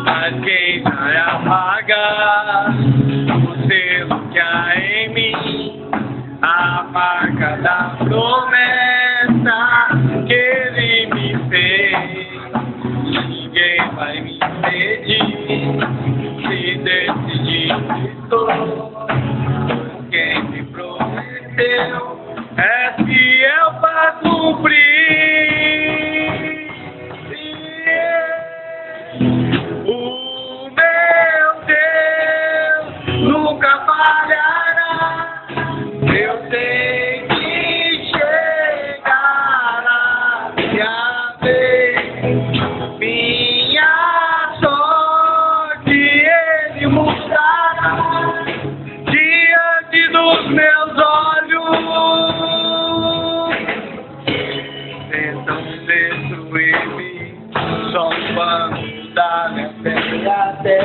Mas quem vai apagar o selo que há em mim, a marca da promessa que ele me fez? Ninguém vai me impedir se decidir estou. Quem me prometeu é fiel para cumprir. O meu Deus nunca falhará. Eu sei que chegará minha vez, minha sorte ele mudará diante dos meus olhos. Tentam destruir-me, só vamos dar minha fé até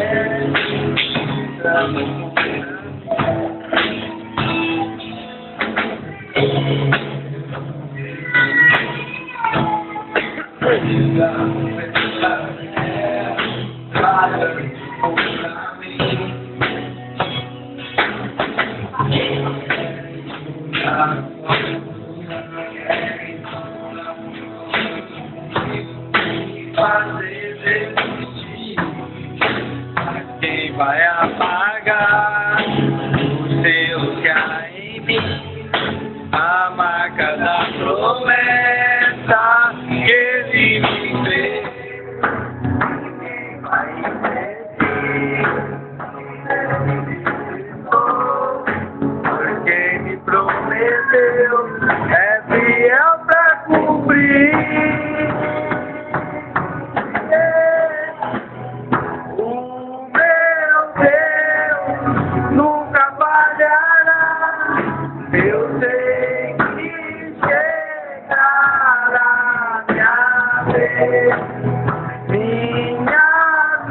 quem vai apagar o selo que há em mim, a marca da promessa que ele me fez? Quem vai impedir? Porque me prometeu é fiel pra cumprir. Eu sei que chegará minha vez, minha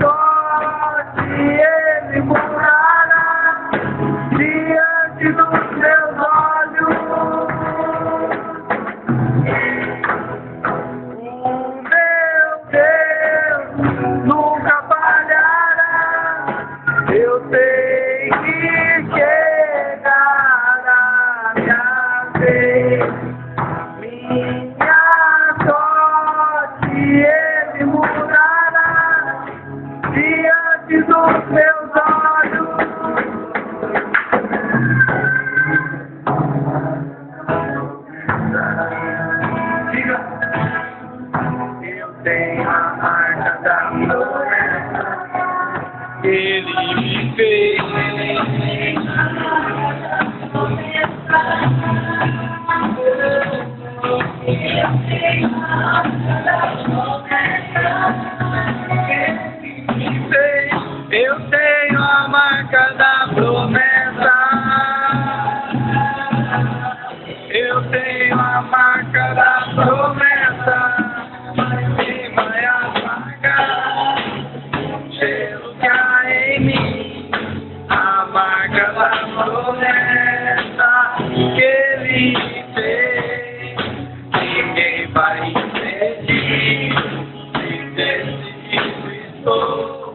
sorte ele mudará diante dos meus olhos. O meu Deus nunca falhará. Eu sei que minha sorte ele mudará diante dos meus olhos. Diga, eu tenho a marca da promessa que ele me fez. Eu tenho a marca da promessa. Eu tenho a marca da promessa. Quem vai apagar o selo que há em mim, a marca da promessa que ele me fez? Ninguém vai impedir se decidido estou,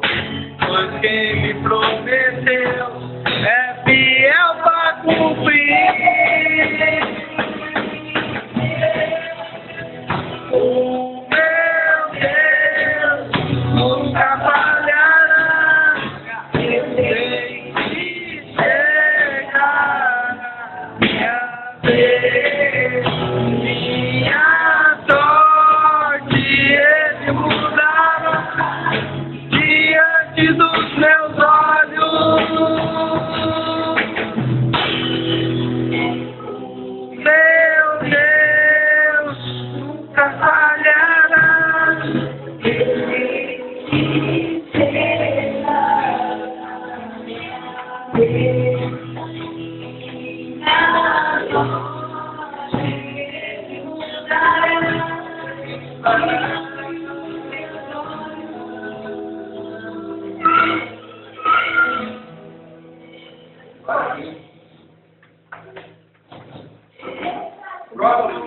pois quem me prometeu é fiel para cumprir. O meu Deus nunca falhará. Eu sei que chegará minha vez, minha sorte ele mudará diante dos meus olhos. Meu Deus nunca falhará. Robert